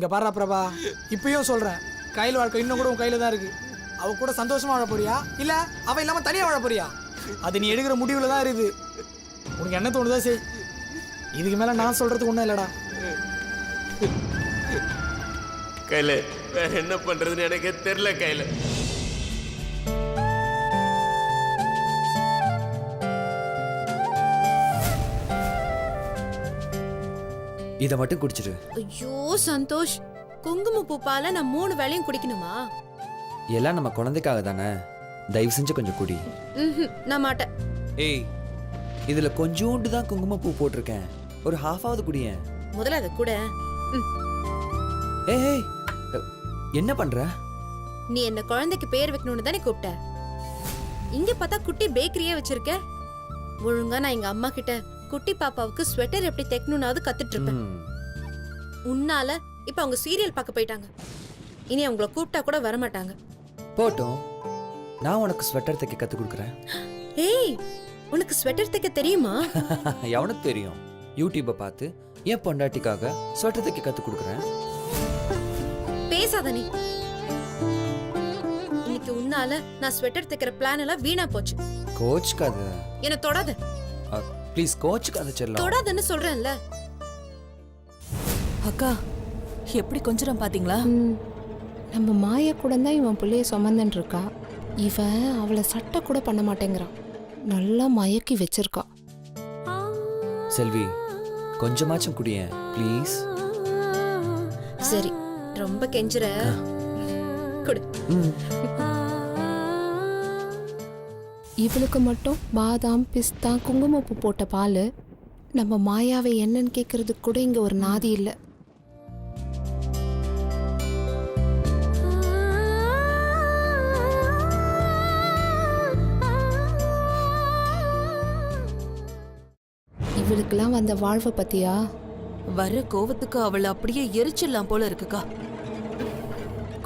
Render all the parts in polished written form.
இங்க பாரா பிரபா, இப்பயும் சொல்றேன், கையில் வாழ்க்கை இன்னும் கூட உன் கையில தான் இருக்கு. அவ கூட சந்தோஷமா வாழ போறியா இல்ல அவ இல்லாம தனியா வாழ போறியா? அது நீ எடுக்கிற முடிவுல தான் இருக்குது. உனக்கு என்ன தோணுதா செய். இதுக்கு மேல நான் சொல்றதுக்கு ஒண்ணும் இல்லடா. கையில வேற என்ன பண்றதுன்னு எனக்கு தெரியல. கையில இதை மட்டும் குடிச்சிரு. ஐயோ சந்தோஷ், குங்குமப்பூ பாலை நான் 3 வேளையும் குடிக்கணுமா? எல்லாம் நம்ம குழந்தைக்காக தானே, தயவு செஞ்சு கொஞ்சம் குடி. நான் மாட்டேன். ஏய், இதுல கொஞ்சோண்டு தான் குங்குமப்பூ போட்டிருக்கேன், ஒரு ஹாஃபாவது குடியேன். முதல்ல அதை கூட. ஏய், என்ன பண்ற? நீ என்ன குழந்தைக்கு பேர் வைக்கணும்னு தானே கூப்பிட்ட. இங்க பார்த்தா குட்டி பேக்கரியே வச்சிருக்க. ஒழுங்கா நான் எங்க அம்மா கிட்ட குட்டி பாப்பாவுக்கு ஸ்வெட்டர் எப்படி தைக்கணும்னாவது கத்துட்டு இருப்பேன். உன்னால இப்ப அவங்க சீரியல் பார்க்க போயிட்டாங்க. இனி அவங்கள கூப்பிட்டா கூட வரமாட்டாங்க. போட்டோம், நான் உனக்கு ஸ்வெட்டர் தைக்க கத்து கொடுக்குறேன். ஏய், உனக்கு ஸ்வெட்டர் தைக்க தெரியுமா? எவனுக்கு தெரியும்? யூடியூபை பார்த்து என் பொண்டாட்டிக்காக ஸ்வெட்டர் தைக்க கத்து கொடுக்குறேன். பேசாத நீ. இன்னைக்கு உன்னால நான் ஸ்வெட்டர் தைக்கிற பிளான் எல்லாம் வீணா போச்சு. கோச்சுக்காத. என்ன தொடாத. ப்ளீஸ் கோச்சுக்காத செல்லம். தொடாதன்னு சொல்றேன்ல. அக்கா, எப்படி கொஞ்சம் பாத்தீங்களா? நம்ம மாயா கூட தான் இவன் பிள்ளைய சுமந்துன்னு இருக்கா. இவன் அவளை சட்டை கூட பண்ண மாட்டேங்கிறான். நல்லா மயக்கி வச்சிருக்கா. செல்வி, கொஞ்சமாச்சும் குடியேன் ப்ளீஸ். சரி, ரொம்ப கெஞ்சுற. குடு. இவளுக்கு மட்டும் பாதாம் பிஸ்தா குங்குமப்பூ போட்ட பால். நம்ம மாயாவை என்னன்னு கேட்கறதுக்கு கூட இங்க ஒரு நாதி இல்லை. இவளுக்கெல்லாம் வந்த வாழ்வை பத்தியா? வர கோவத்துக்கு அவளை அப்படியே எரிச்சிடலாம் போல இருக்குக்கா.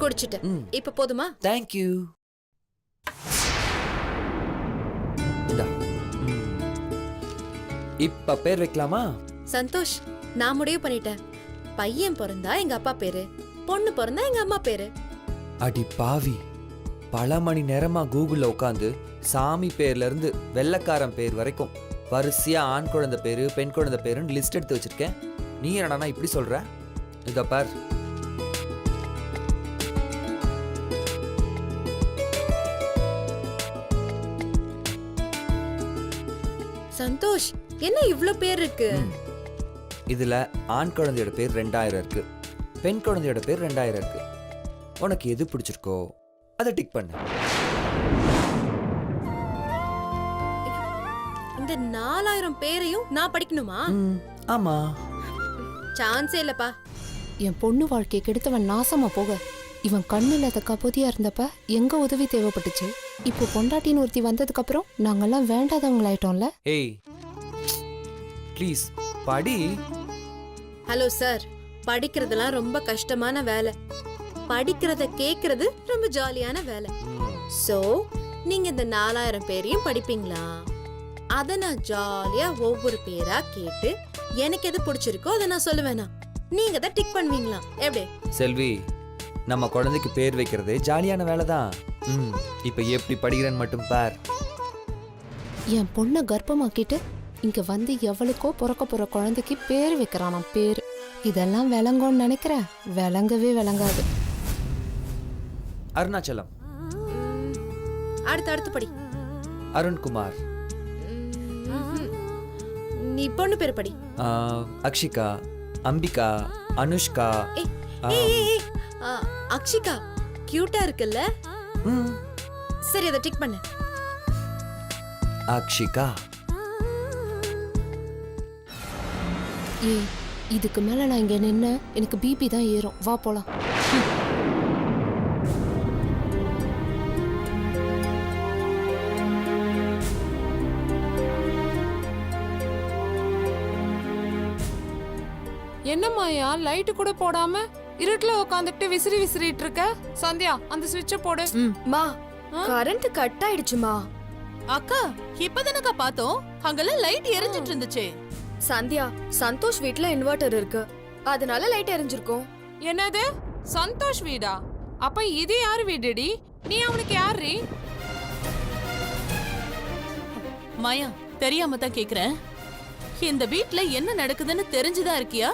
குடிச்சிட்டேன். இப்ப போதுமா? தேங்க்யூ. இப்ப பேர் வைக்கலாமா? சந்தோஷ், நான் முடிவு பண்ணிட்டேன். பையன் பிறந்தா எங்க அப்பா பேரு, பொண்ணு பிறந்தா எங்க அம்மா பேரு. அடி பாவி, பல மணி நேரமா கூகுள்ல உட்காந்து சாமி பேர்ல இருந்து வெள்ளக்காரன் பேர் வரைக்கும் வரிசையா ஆண் குழந்தை பேரு பெண் குழந்தை பேருன்னு லிஸ்ட் எடுத்து வச்சிருக்கேன். நீ என்னடா இப்படி சொல்ற? இத பார். சந்தோஷ், என்ன இவ்ளோ பேர் இருக்கு? இதுல ஆண் குழந்தையோட பேர் 2000 இருக்கு, பெண் குழந்தையோட பேர் 2000 இருக்கு. உனக்கு எது பிடிச்சிருக்கோ அதை டிக் பண்ணு. இந்த 4000 பேரையும் நான் படிக்கணுமா? ஆமா. சான்ஸே இல்லப்பா. என் பொண்ணு வாழ்க்கையை கெடுத்தவன் நாசமா போக. இவன் கண்ணில் அதை கபோதியா இருந்தப்ப எங்க உதவி தேவைப்பட்டுச்சு. இப்போ பொண்டாட்டின்னு ஒருத்தி வந்ததுக்கு அப்புறம் நாங்கெல்லாம் வேண்டாதவங்களாயிட்டோம்ல. ஏய் ப்ளீஸ் படி. ஹலோ சார், படிக்கிறதெல்லாம் ரொம்ப கஷ்டமான வேலை. படிக்கிறத கேக்குறது ரொம்ப ஜாலியான வேலை. சோ நீங்க இந்த 4000 பேரையும் படிப்பீங்களா? அத நான் ஜாலியா ஒவ்வொரு பேரா கேட்டு எனக்கு எது பிடிச்சிருக்கோ அதை நான் சொல்லுவேனா? நீங்க தான் டிக் பண்ணுவீங்களா? எப்படி? செல்வி, நம்ம குழந்தைக்கு பேர் வைக்கிறது ஜாலியான வேலை தான். இப்ப எப்படி படிக்கிறேன்னு மட்டும் பார். என் பொண்ணை கர்ப்பமாக்கிட்டு இங்க வந்து எவளுக்கோ பிறக்க போற குழந்தைக்கு பேர் வைக்கிறானாம். பேர் இதெல்லாம் விளங்கும்னு நினைக்கிறேன். விளங்கவே விளங்காது. அருணாச்சலம். அடுத்து படி. அருண்குமார். நீ பொண்ணு பேர் படி. அக்ஷிகா, அம்பிகா, அனுஷ்கா. அக்ஷிகா கியூட்டா இருக்குல்ல? சரி, அதை டிக் பண்ணு. அக்ஷிகா. ஏய், இதுக்கு மேல நான் இங்க நின்ன எனக்கு பிபி தான் ஏறும். வா போலாம். என்னம்மாயா லைட் கூட போடாம இருட்டுல உட்காந்துட்டு விசிறிட்டு இருக்க? சந்தியா, அந்த ஸ்விட்ச போடு. மா, கரண்ட் கட் ஆயிடுச்சுமா. அக்கா, இப்பதானக்கா பார்த்தோம், அங்கெல்லாம் லைட் எரிஞ்சிட்டு இருந்துச்சு. சந்தியா, சந்தோஷ் வீட்ல இன்வெர்டர் இருக்கு, அதனால லைட் எரிஞ்சிருக்கும். என்னது சந்தோஷ் வீடா? அப்ப இது யாரு வீடுடி? நீ அவனுக்கு யாரு? மாயா, தெரியாம தான் கேக்குறேன். இந்த வீட்ல என்ன நடக்குதுன்னு தெரிஞ்சுதான் இருக்கியா?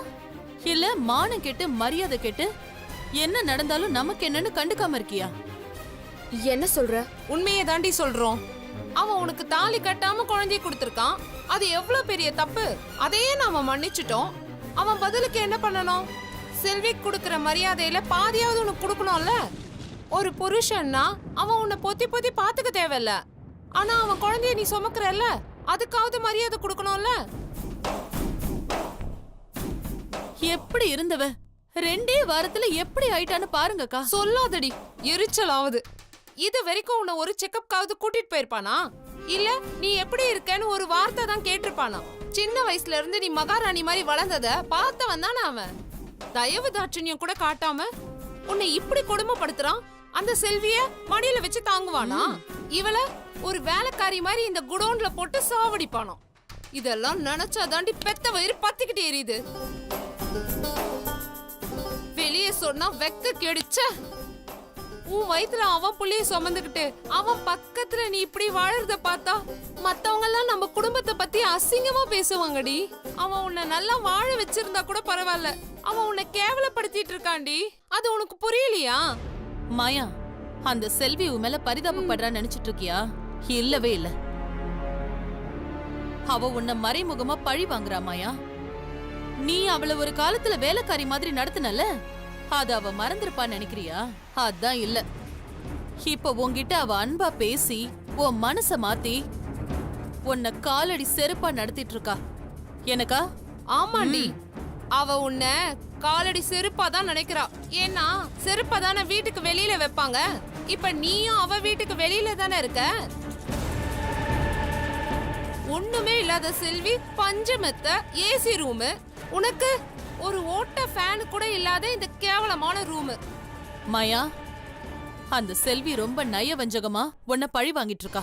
இல்ல மானம் கெட்டு மரியாதை கெட்டு என்ன நடந்தாலும் நமக்கு என்னன்னு கண்டுக்காம இருக்கியா? என்ன சொல்ற? உண்மையை தாண்டி சொல்றோம். அவன் உனக்கு தாலி கட்டாம குழந்தைய கொடுத்திருக்கான். அது எவ்வளவு பெரிய தப்பு. அதையே நாம மன்னிச்சிட்டோம். அவன் பதிலுக்கு என்ன பண்ணணும்? செல்விக்கு கொடுக்கிற மரியாதையில பாதியாவது உனக்கு கொடுக்கணும்ல. ஒரு புருஷன்னா அவன் உன்னை பொத்தி பொத்தி பாத்துக்க தேவையில்ல. ஆனா அவன் குழந்தைய நீ சுமக்கிறல்ல, அதுக்காவது மரியாதை கொடுக்கணும்ல. எப்படி இருந்தவ 2 வாரத்துல எப்படி ஆயிட்டான்னு பாருங்கக்கா. சொல்லாதடி, எரிச்சலாவது. இது வரைக்கும் உன்னை ஒரு செக்கப்காவது கூட்டிட்டு போயிருப்பானா? இல்ல நீ எப்படி இருக்கேன்னு ஒரு வார்த்தை தான் கேட்டிருப்பானா? சின்ன வயசுல இருந்து நீ மகாராணி மாதிரி வளர்ந்தத பார்த்தவன் தானே அவன். தயவு தாட்சண்யம் கூட காட்டாம உன்னை இப்படி கொடுமைப்படுத்துறான். அந்த செல்விய மடியில வச்சு தாங்குவானா? இவள ஒரு வேலைக்காரி மாதிரி இந்த குடோன்ல போட்டு சாவடிப்பானோ? இதெல்லாம் நினைச்சா தாண்டி பெத்த வயிறு பத்திக்கிட்டே எரியுது. வெளியே சொன்னா வெக்க கெடுச்ச. உன் வயித்துல அவன் புள்ளைய சுமந்துகிட்டு அவன் பக்கத்துல நீ இப்படி வாழறத பார்த்தா மத்தவங்க எல்லாம் நம்ம குடும்பத்தை பத்தி அசிங்கமா பேசுவாங்கடி. அவன் உன்னை நல்லா வாழ வச்சிருந்தா கூட பரவாயில்ல, அவன் உன்னை கேவலப்படுத்திட்டு இருக்காண்டி. அது உனக்கு புரியலையா? மாயா, அந்த செல்வி உன் மேல பரிதாபப்படுறான்னு நினைச்சிட்டு இருக்கியா? இல்லவே இல்ல. அவ உன்னை மறைமுகமா பழி வாங்குறா மாயா. நீ அவளை ஒரு காலத்துல வேலைக்காரி மாதிரி நடத்தினல, அது அவ மறந்துருப்பா நினைக்கிறியா? அதான் இல்ல. இப்ப உன்கிட்ட அவ அன்பா பேசி உன் மனச மாத்தி உன்னை காலடி செருப்பா நடத்திட்டு இருக்கா. எனக்கா? ஆமாண்டி, அவ உன்னை காலடி செருப்பா தான் நினைக்கிறா. ஏன்னா செருப்பா தானே வீட்டுக்கு வெளியில வைப்பாங்க. இப்ப நீயும் அவ வீட்டுக்கு வெளியில தானே இருக்க. ஒண்ணுமே இல்லாத செல்வி பஞ்சமெத்த ஏசி ரூமு, உனக்கு ஒரு ஓட்ட ஃபேன் கூட இல்லாத இந்த கேவலமான ரூமு. மாயா, அந்த செல்வி ரொம்ப நயவஞ்சகமா உன்னை பழி வாங்கிட்டு இருக்கா.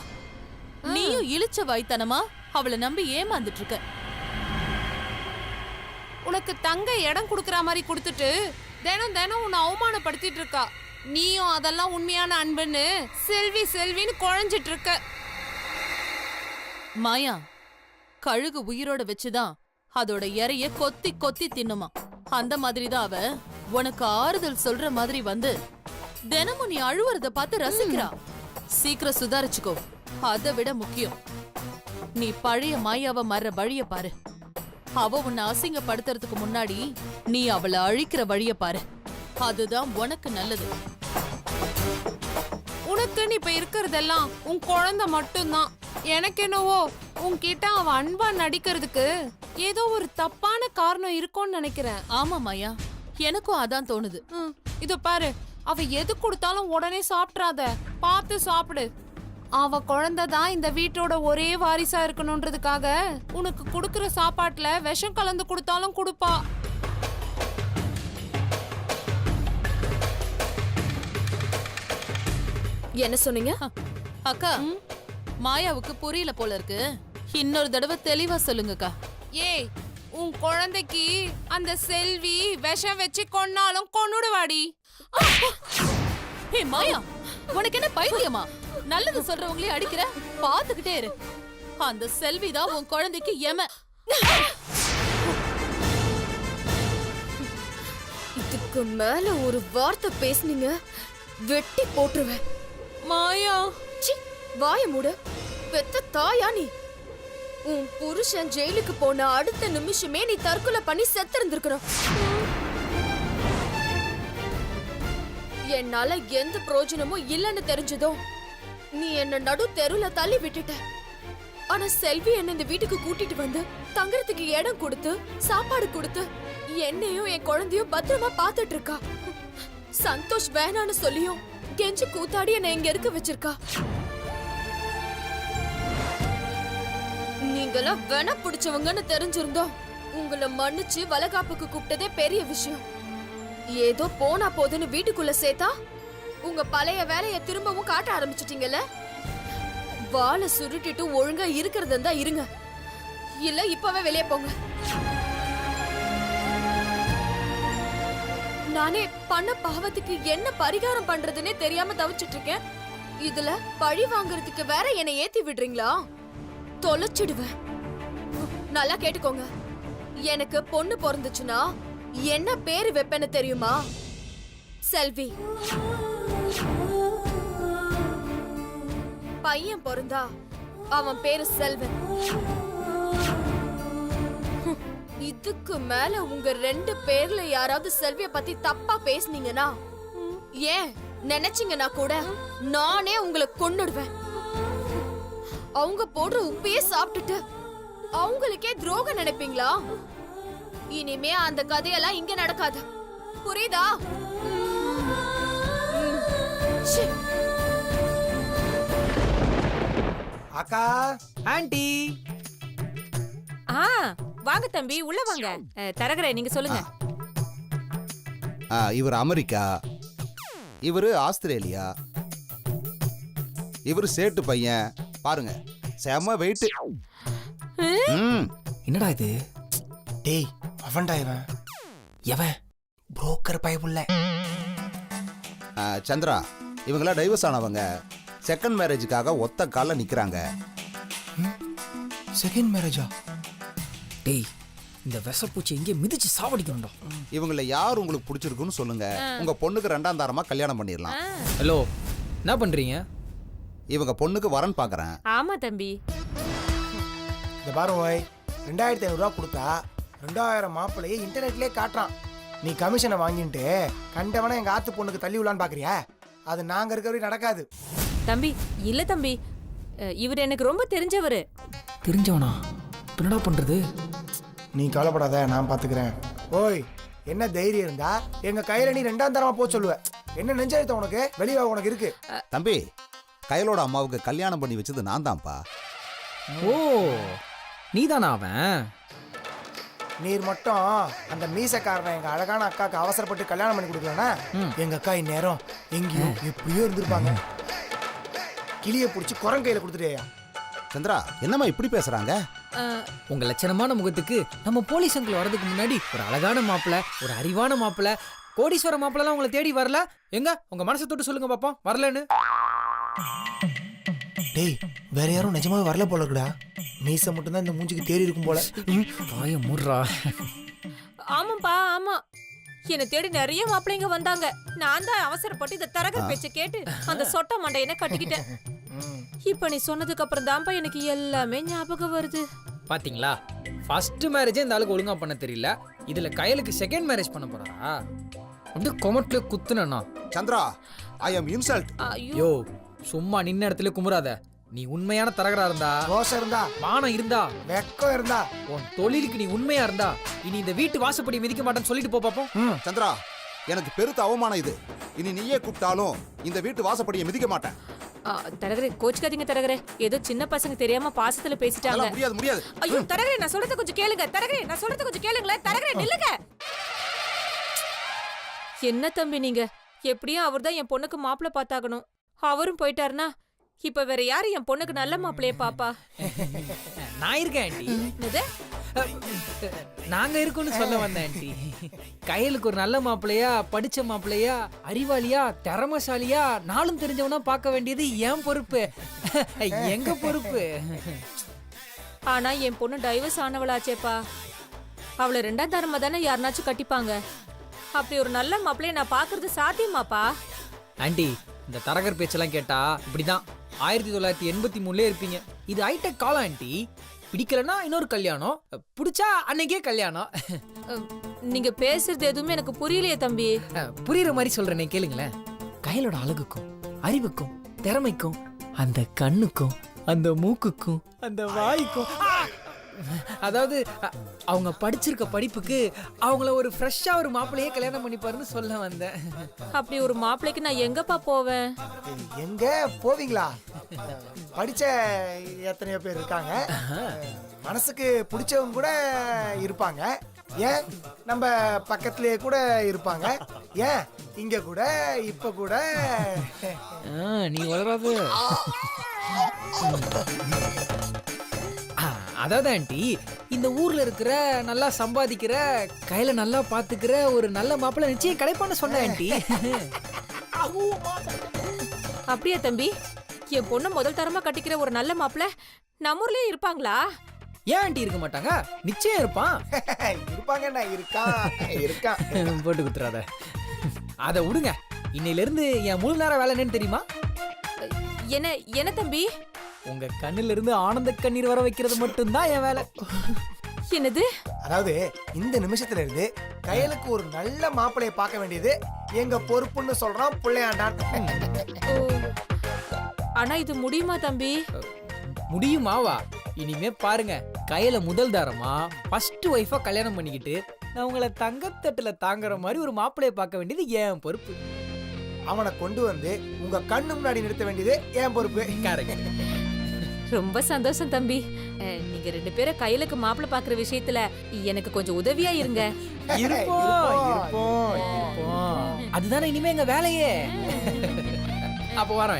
நீயும் இழிச்ச வாய்த்தனமா அவளை நம்பி ஏமாந்துட்டு இருக்க. உனக்கு தங்க இடம் குடுக்கற மாதிரி கொடுத்துட்டு தினம் தினம் உன்னை அவமானப்படுத்திட்டு இருக்கா. நீயும் அதெல்லாம் உண்மையான அன்புன்னு செல்வி செல்வின்னு குழஞ்சிட்டு இருக்க. மாயா, கழுகு உயிரோட வச்சுதான் அதோட இறைய கொத்தி கொத்தி தின்னுமா. அந்த மாதிரிதான் அவ உனக்கு ஆறுதல் சொல்ற மாதிரி வந்து தினமும் நீ அழுவுறத பார்த்து ரசிக்கிறா. சீக்கிரம் சுதாரிச்சுக்கோ. அதை விட முக்கியம், நீ பழைய மாயாவ மாற வழிய பாரு. அவ உன்னை அசிங்கப்படுத்துறதுக்கு முன்னாடி நீ அவளை அழிக்கிற வழிய பாரு. அதுதான் உனக்கு நல்லது. உனக்குன்னு இப்ப இருக்கிறதெல்லாம் உன் குழந்தை மட்டும்தான். எனக்கு என்னவோ உன்கிட்ட அவ அன்பா நடிக்கிறதுக்கு ஏதோ ஒரு தப்பான காரணம் இருக்கும்னு நினைக்கிறேன். ஆமா மாயா, எனக்கும் அதான் தோணுது. இதோ பாரு, அவ எது கொடுத்தாலும் உடனே சாப்பிட்றாத, பார்த்து சாப்பிடு. அவ குழந்தை தான் இந்த வீட்டோட ஒரே வாரிசா இருக்கணும்ன்றதுக்காக உனக்கு கொடுக்கற சாப்பாட்டுல விஷம் கலந்து கொடுத்தாலும் கொடுப்பா. என்ன சொன்னீங்க? அக்கா, மாயாவுக்கு புரியல போல இருக்கு. இன்னொரு தடவை தெளிவா சொல்லுங்கக்கா. ஏய், உன் குழந்தைக்கு அந்த செல்வி விஷம் வச்சு கொன்னாலும் கொன்னுடுவாடி. ஹே மாயா, உனக்கு என்ன பைத்தியமா? நல்லது சொல்றவங்களே அடிக்கிற. பாத்துக்கிட்டே இரு. அந்த செல்விதான் உன் குழந்தைக்கு எம. இதுக்கு மேல ஒரு வார்த்தை பேசுனீங்க, வெட்டி போட்டுருவேன். மாயா, சி, வாய மூடு. பெத்த தாயா நீ? உன் புருஷன் ஜெயிலுக்கு போன அடுத்த நிமிஷமே நீ தற்கொலை பண்ணி செத்து இருந்திருக்கணும். என்னால எந்த பிரயோஜனமும் இல்லைன்னு தெரிஞ்சதோ நீ என்ன நடு தெருல தள்ளி விட்டுட்ட. ஆனா செல்வி என்ன இந்த வீட்டுக்கு கூட்டிட்டு வந்து தங்கறதுக்கு இடம் கொடுத்து சாப்பாடு கொடுத்து என்னையும் என் குழந்தையும் பத்திரமா பாத்துட்டு இருக்கா. சந்தோஷ் வேணான்னு சொல்லியும் கெஞ்சி கூத்தாடி என்ன இங்க இருக்க வச்சிருக்கா. நீங்களாம் வேண பிடிச்சவங்கன்னு தெரிஞ்சிருந்தோம் உங்களை மன்னிச்சு வளகாப்புக்கு கூப்பிட்டதே பெரிய விஷயம். ஏதோ போனா போதுன்னு வீட்டுக்குள்ள சேர்த்தா உங்க பழைய வேலைய திரும்பவும் காட்ட ஆரம்பிச்சிட்டீங்கல்ல. வாளை சுருட்டிட்டு ஒழுங்கா இருக்கிறது இருந்தா இருங்க, இல்ல இப்பவே வெளியே போங்க. நானே பண்ண பாவத்துக்கு என்ன பரிகாரம் பண்றதுன்னே தெரியாம தவிச்சிட்டு இருக்கேன். இதுல பழி வாங்குறதுக்கு வேற என்னை ஏத்தி விடுறீங்களா? தொலைச்சிடுவேன். நல்லா கேட்டுக்கோங்க. எனக்கு பொண்ணு பிறந்துச்சுன்னா என்ன பேரு வைப்பேன்னு தெரியுமா? செல்வி. பையன் பிறந்தா அவன் பேரு செல்வன். இதுக்கு மேல உங்க 2 பேர்ல யாராவது செல்விய பத்தி தப்பா பேசுனீங்கன்னா, ஏன் நினைச்சீங்கன்னா கூட நானே உங்களை கொன்னுடுவேன். அவங்க போடுற உப்பையே சாப்பிட்டுட்டு அவங்களுக்கே துரோகம் நினைப்பீங்களா? இனிமே அந்த கதையெல்லாம் இங்க நடக்காது. புரியுதா? ச்சீ. அக்கா, ஆன்ட்டி. வாங்க தம்பி, உள்ள வாங்க. தரகரே, நீங்க சொல்லுங்க. இவர் அமெரிக்கா, இவரு ஆஸ்திரேலியா, இவரு சேட்டு பையன். பாருங்க, செம வெயிட். என்னடா இது? டேய், அவன்டா இவன். எவன்? புரோக்கர் பயப்புள்ள. சந்திரா, இவங்களாம் டைவர்ஸ் ஆனவங்க. செகண்ட் மேரேஜுக்காக ஒத்த கால நிக்கிறாங்க. செகண்ட் மேரேஜா? டேய், இந்த விஷப்பூச்சி எங்கே மிதிச்சு சாவடிக்கணும்டா. இவங்கள யார் உங்களுக்கு பிடிச்சிருக்குன்னு சொல்லுங்க. உங்க பொண்ணுக்கு 2ஆம் தாரமா கல்யாணம் பண்ணிடலாம். ஹலோ, என்ன பண்றீங்க? இவங்க பொண்ணுக்கு வரன் பாக்குறேன். ஆமா தம்பி. இந்த பாரு ஓய், 2500 ரூபா கொடுத்தா 2000 மாப்பிள்ளையே இன்டர்நெட்லயே காட்டுறான். நீ கமிஷனை வாங்கிட்டு கண்டவன எங்க ஆத்து பொண்ணுக்கு தள்ளி விடலான்னு பாக்குறியா? அது நாங்க இருக்கிற வரைக்கும் நடக்காது. தம்பி, இல்ல தம்பி, இவர் எனக்கு ரொம்ப தெரிஞ்சவரு. தெரிஞ்சவனா? என்னடா பண்றது? நீ கவலைப்படாத, நான் பாத்துக்கிறேன். ஓய், என்ன தைரியம் இருந்தா எங்க கையில நீ 2ஆம் தரமா போ சொல்லுவ. என்ன நெஞ்செழுத்த உனக்கு? வெளியே உனக்கு இருக்கு. தம்பி, கையலோட அம்மாவுக்கு கல்யாணம் பண்ணி வச்சது நான் தான்ப்பா. ஓ, நீதானா அவன்? நீர் மட்டும் அந்த மீசக்காரனை எங்க அழகான அக்காக்கு அவசரப்பட்டு கல்யாணம் பண்ணி கொடுக்கலனா எங்க அக்கா இந்நேரம் எங்கேயோ எப்படியோ இருந்திருப்பாங்க. கிளிய பிடிச்சி குரங்கையில கொடுத்துட்டேயா. சந்திரா, என்னம்மா இப்படி பேசுறாங்க? உங்க லட்சணமான முகத்துக்கு நம்ம போலீஸ் அங்கிள் வரதுக்கு முன்னாடி ஒரு அழகான மாப்பிள்ள, ஒரு அறிவான மாப்பிள்ள, கோடீஸ்வர மாப்பிள்ளலாம் உங்களை தேடி வரல. எங்க உங்க மனசை தொட்டு சொல்லுங்க பாப்போம், வரலன்னு. டேய், வேற யாரும் நிஜமாவே வரல போல இருக்குடா. மீச மட்டும் தான் இந்த மூஞ்சிக்கு தேடி இருக்கும் போல. வாய மூடுறா. ஆமாப்பா, ஆமா. என்ன தேடி நிறைய மாப்பிள்ளைங்க வந்தாங்க. நான் தான் அவசரப்பட்டு இந்த தரகர் பேச்ச கேட்டு அந்த சொட்ட மண்டையனை கட்டிக்கிட்டேன். இப்ப நீ சொன்னதுக்கு அப்புறம் தான்ப்பா எனக்கு எல்லாமே ஞாபகம் வருது. பாத்தீங்களா, ஃபர்ஸ்ட் மேரேஜே இந்த ஆளுக்கு ஒழுங்கா பண்ண தெரியல. இதுல கையலுக்கு செகண்ட் மேரேஜ் பண்ண போறாரா? அப்படியே கொமட்ல குத்துனா. சந்திரா, ஐ அம் இன்சல்ட். யோ, சும்மா நின்ன இடத்துல குமுறாத. நீ உண்மையான தரகரா இருந்தா, ரோசம் இருந்தா, மானம் இருந்தா, வெக்கம் இருந்தா, உன் தொழிலுக்கு நீ உண்மையா இருந்தா இனி இந்த வீட்டு வாசப்படி மிதிக்க மாட்டேன்னு சொல்லிட்டு போ பாப்போம். சந்திரா, எனக்கு பெருத்த அவமானம் இது. இனி நீயே கூப்பிட்டாலும் இந்த வீட்டு வாசப்படியை மிதிக்க மாட்டேன். தரகரே, கோச்சுக்காதீங்க தரகரே. ஏதோ சின்ன பசங்க தெரியாம பாசத்துல பேசிட்டாங்க. முடியாது முடியாது. ஐயோ தரகரே, நான் சொல்றத கொஞ்சம் கேளுங்க. தரகரே, நான் சொல்றத கொஞ்சம் கேளுங்களேன். தரகரே, நில்லுங்க. என்ன தம்பி நீங்க? எப்படியும் அவர்தான் என் பொண்ணுக்கு மாப்பிள்ளை பார்த்தாகணும். அவரும் போயிட்டாருன்னா இப்ப வேற யாரு என் பொண்ணுக்கு நல்ல மாப்பிள்ளைய பாப்பா? நான் இருக்கேன் ஆண்டி. என்னது? நாங்க இருக்கோம்னு சொல்ல வந்தேன் ஆண்டி. கையலுக்கு ஒரு நல்ல மாப்பிள்ளையா, படிச்ச மாப்பிள்ளையா, அறிவாளியா, திறமசாலியா, நாளும் தெரிஞ்சவனா பார்க்க வேண்டியது என் பொறுப்பு, எங்க பொறுப்பு. ஆனா என் பொண்ணு டைவர்ஸ் ஆனவளாச்சேப்பா. அவளை 2ஆம் தரமா தானே யாருனாச்சும் கட்டிப்பாங்க. அப்படி ஒரு நல்ல மாப்பிள்ளைய நான் பாக்குறது சாத்தியமாப்பா? ஆண்டி, இந்த தரகர் பேச்செல்லாம் கேட்டா இப்படிதான் 1983 இருப்பீங்க. இது ஹைடெக் காலம் ஆண்டி. பிடிக்கலன்னா இன்னொரு கல்யாணம், பிடிச்சா அன்னைக்கே கல்யாணம். நீங்க பேசுறது எதுவுமே எனக்கு புரியலையே தம்பி. புரியுற மாதிரி சொல்றேனே, கேளுங்களேன். கையலோட அழகுக்கும், அறிவுக்கும், திறமைக்கும், அந்த கண்ணுக்கும், அந்த மூக்குக்கும், அந்த வாய்க்கும், அதாவது அவங்க படிச்சிருக்க படிப்புக்கு அவங்கள ஒரு ஃப்ரெஷ்ஷா ஒரு மாப்பிள்ளையே கல்யாணம் பண்ணிப்பாருன்னு சொல்ல வந்தேன். அப்படி ஒரு மாப்பிள்ளைக்கு நான் எங்கப்பா போவேன்? எங்க போவீங்களா? படிச்ச எத்தனையோ பேர் இருக்காங்க, மனசுக்கு பிடிச்சவங்க கூட இருப்பாங்க. ஏன் நம்ம பக்கத்திலே கூட இருப்பாங்க. ஏன் இங்க கூட இப்ப கூட. நீ வளராது. அதாவது ஆண்டி இந்த ஊர்ல இருக்கிற நல்லா சம்பாதிக்கிற கையில நல்லா பாத்துக்கிற ஒரு நல்ல மாப்பிள்ளை நிச்சயம் கிடைப்பான்னு சொன்ன ஆண்டி. அப்படியா தம்பி? என் பொண்ணு முதல் தரமா கட்டிக்கிற ஒரு நல்ல மாப்பிள்ள நம்ம ஊர்லயே இருப்பாங்களா? ஏன் ஆண்டி இருக்க மாட்டாங்க? நிச்சயம் இருப்பான். இருப்பாங்கண்ணா, இருக்கான். போட்டு குத்துறாத. அதை விடுங்க. இன்னையில இருந்து என் முழு நேரம் வேலை என்னன்னு தெரியுமா? என்ன தம்பி? உங்க கண்ணுல இருந்து ஆனந்த கண்ணீர் வர வைக்கிறது மட்டும்தான் என் வேலை. என்னது? அதாவது இந்த நிமிஷத்துல இருந்து கையலுக்கு ஒரு நல்ல மாப்பிளைய பார்க்க வேண்டியது எங்க பொறுப்புன்னு சொல்றான் புள்ளையாண்டான். ஆனா இது முடியுமா தம்பி? முடியுமாவா? இனிமே பாருங்க, கையில முதல் தாரமா ஃபர்ஸ்ட் ஒய்ஃபா கல்யாணம் பண்ணிக்கிட்டு நான் உங்களை தங்கத்தட்டுல தாங்குற மாதிரி ஒரு மாப்பிளைய பார்க்க வேண்டியது என் பொறுப்பு. அவனை கொண்டு வந்து உங்க கண்ணு முன்னாடி நிறுத்த வேண்டியது என் பொறுப்பு. ரொம்ப சந்தோஷம் தம்பி. நீங்க 2 பேரும் கையிலுக்கு மாப்பிள்ளை பாக்குற விஷயத்துல எனக்கு கொஞ்சம் உதவியா இருங்க. இருப்போம். அதுதானே இனிமே எங்க வேலையே. அப்ப வரோம்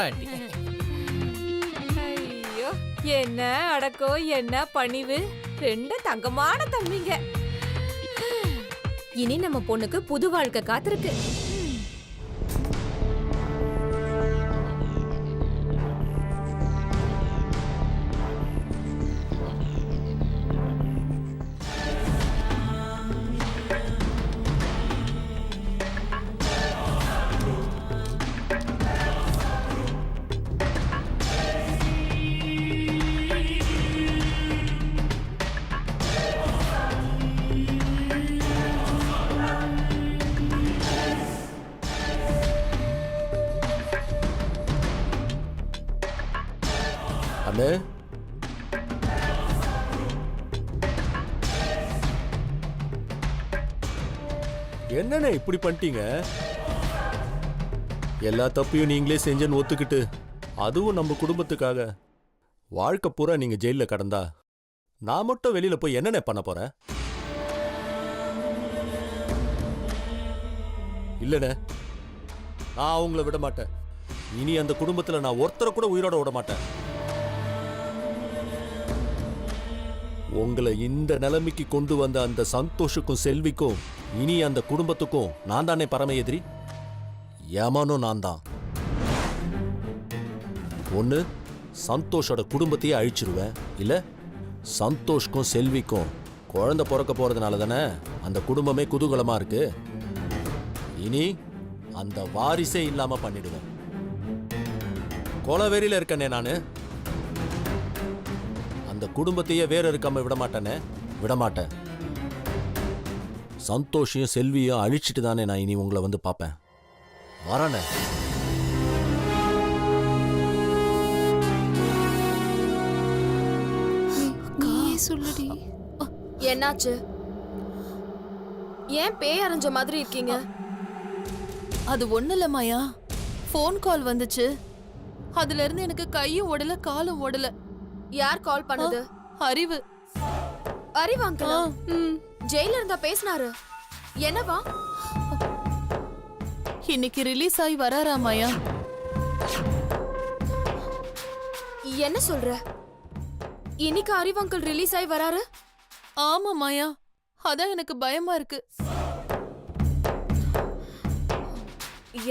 ஆண்டி. ஐயோ, என்ன அடக்கம், என்ன பணிவு. 2 தங்கமான தம்பிங்க. இனி நம்ம பொண்ணுக்கு புது வாழ்க்கை காத்திருக்கு. அண்ணே, என்னண்ணே இப்படி பண்ணிட்டீங்க? எல்லா தப்பையும் நீங்களே செஞ்சேன்னு ஒத்துக்கிட்டு, அதுவும் நம்ம குடும்பத்துக்காக வாழ்க்கை பூரா நீங்க ஜெயில கடந்தா நான் மட்டும் வெளியில போய் என்னண்ணே பண்ண போறேன்? இல்லண்ணே, நான் அவங்கள விட மாட்டேன். இனி அந்த குடும்பத்துல நான் ஒருத்தரை கூட உயிரோட விட மாட்டேன். உங்களை இந்த நிலைமைக்கு கொண்டு வந்த அந்த சந்தோஷுக்கும் செல்விக்கும் இனி அந்த குடும்பத்துக்கும் நான் தானே பரம எதிரி. ஏமானும் நான் தான். ஒண்ணு சந்தோஷோட குடும்பத்தையே அழிச்சிருவேன், இல்ல சந்தோஷ்க்கும் செல்விக்கும் குழந்தை பிறக்க போறதுனால தானே அந்த குடும்பமே குதூகலமா இருக்கு. இனி அந்த வாரிசே இல்லாம பண்ணிடுவேன். கொலவெறியில இருக்கனே நானு. அந்த குடும்பத்தையே வேற இருக்காம விட மாட்டேனே, விட மாட்டேன். சந்தோஷையும் செல்வியும் அழிச்சிட்டு தானே நான் இனி உங்களை வந்து பார்ப்பேன். வரேனே. சொல்லுடி. என்னாச்சு? ஏன் பேய் அரைஞ்ச மாதிரி இருக்கீங்க? அது ஒண்ணு இல்ல மாயா, ஃபோன் கால் வந்துச்சு. அதுல இருந்து எனக்கு கையும் ஓடல காலும் ஓடல. யார் கால் பண்ணது? அறிவு. அறிவு அங்கிள் ஜெயில இருந்தா பேசினாரு. என்னவா? இன்னைக்கு ரிலீஸ் ஆகி வராரா மாயா? என்ன சொல்ற? இன்னைக்கு அறிவு அங்கிள் ரிலீஸ் ஆகி வராரு? ஆமா மாயா, அதான் எனக்கு பயமா இருக்கு.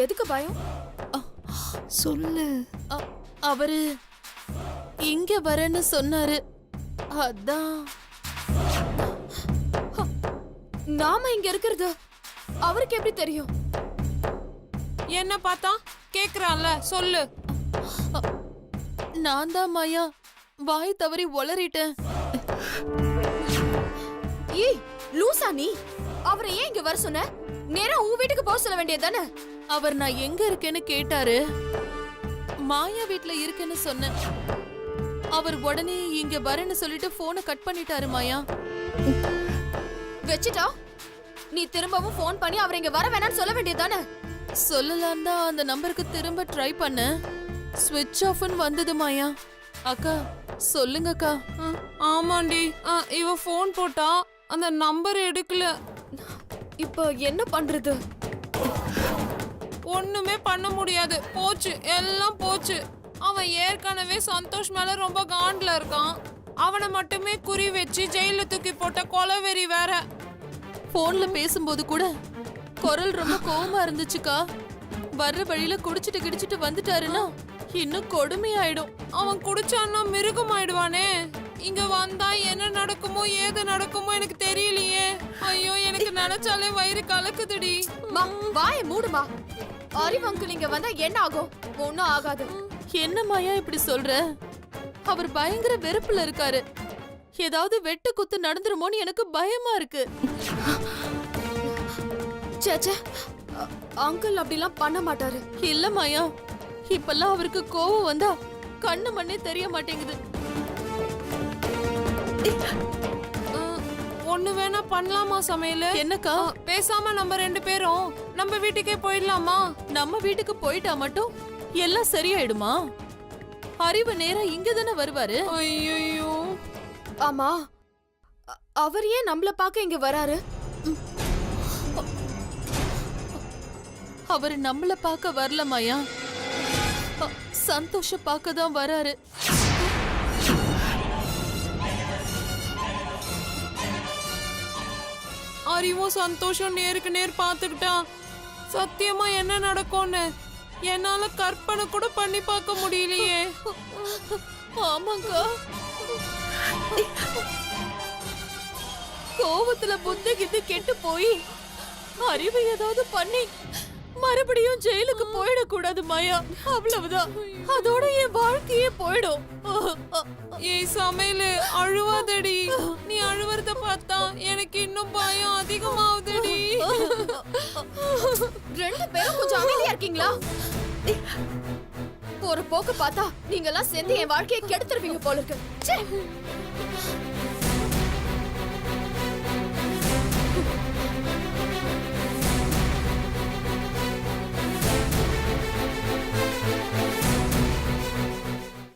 எதுக்கு பயம்? சொல்லு. அவரு இங்க வரேன்னு சொன்னாரு, அதான். நாம இங்க இருக்கிறது அவருக்கு எப்படி தெரியும்? என்ன பார்த்தா கேக்குறான்ல, சொல்லு. நான் தான் மாயா வாய் தவறி ஒளறிட்டேன். ஏய் லூசா நீ! அவரை ஏன் இங்க வர சொன்ன? நேரா உன் வீட்டுக்கு போக சொல்ல வேண்டியதானே? அவர் நான் எங்க இருக்கேன்னு கேட்டாரு. மாயா வீட்ல இருக்கேன்னு சொன்னேன். அவர் உடனே இங்க வரேன்னு சொல்லிட்டு போனை கட் பண்ணிட்டாரு மாயா. வெச்சிட்டா? நீ திரும்பவும் போன் பண்ணி அவரை இங்க வர வேணாம்னு சொல்ல வேண்டியதானே? சொல்லலாம் தான் அந்த நம்பருக்கு திரும்ப ட்ரை பண்ண, ஸ்விட்ச் ஆஃப்னு வந்தது மாயா. அக்கா சொல்லுங்கக்கா. ஆமாண்டி, இவ போன் போட்டா அந்த நம்பர் எடுக்கல. இப்போ என்ன பண்றது? ஒண்ணுமே பண்ண முடியாது. போச்சு, எல்லாம் போச்சு. அவன் ஏற்கனவே சந்தோஷ் மேல ரொம்ப காண்ட்ல இருக்கான். அவனை மட்டுமே குறி வச்சு ஜெயில தூக்கி போட்ட கொலவெறி வேற. போன்ல பேசும்போது கூட குரல் ரொம்ப கோவமா இருந்துச்சுக்கா. வர்ற வழியில குடிச்சிட்டு கிடிச்சிட்டு வந்துட்டாருன்னா இன்னும் கொடுமையாயிடும். அவன் குடிச்சான்னா மிருகம் ஆயிடுவானே. இங்க வந்தா என்ன நடக்குமோ ஏது நடக்குமோ எனக்கு தெரியலையே. ஐயோ, எனக்கு நினைச்சாலே வயிறு கலக்குதுடி. வாய மூடுமா. அறிவு அங்கிள் இங்க வந்தா என்ன ஆகும்? ஒன்னும் ஆகாது. என்ன மாயா இப்படி சொல்ற? அவர் பயங்கர வெறுப்புல இருக்காரு. ஏதாவது வெட்டு குத்து நடந்துருமோன்னு எனக்கு பயமா இருக்கு. சேச்சே, அங்கிள் அப்படிலாம் பண்ண மாட்டாரு. இல்ல மாயா, இப்பெல்லாம் அவருக்கு கோவம் வந்தா கண்ணு மண்ணே தெரிய மாட்டேங்குது. ஒண்ணு வேணா பண்ணலாமா சமையல்? என்னக்கா? பேசாம நம்ம 2 பேரும் நம்ம வீட்டுக்கே போயிடலாமா? நம்ம வீட்டுக்கு போயிட்டா மட்டும் எல்லாம் சரியாயிடுமா? அறிவு நேரா இங்க தானே வருவாரு. ஐயோ, ஆமா, அவர் ஏன் நம்மள பார்க்க இங்க வராரு? அவர் நம்மள பார்க்க வரல மாயா, சந்தோஷ பார்க்க தான் வராரு. அறிவும் சந்தோஷம் நேருக்கு நேர் பார்த்துக்கிட்டா சத்தியமா என்ன நடக்கும்னு என்னால கற்பனை கூட பண்ணி பார்க்க முடியலையே. ஆமாங்கா, கோவத்துல புத்தி கித்து கெட்டு போய் அறிவு ஏதாவது பண்ணி மறுபடியும் ஜெயிலுக்கு போயிடக்கூடாது மாயா. அவ்வளவுதான், அதோட என் வாழ்க்கையே போயிடும். ஏய் சமையலு, அழுவாதடி. நீ அழுவறத பார்த்தா எனக்கு இன்னும் பயம் அதிகமாவுதடி. 2 பேரும் கொஞ்சம் அமைதியா இருக்கீங்களா? ஒரு போக்கு பார்த்தா நீங்க எல்லாம் சேர்ந்து என் வாழ்க்கையை கெடுத்துருவீங்க போல இருக்கு. ச்சே.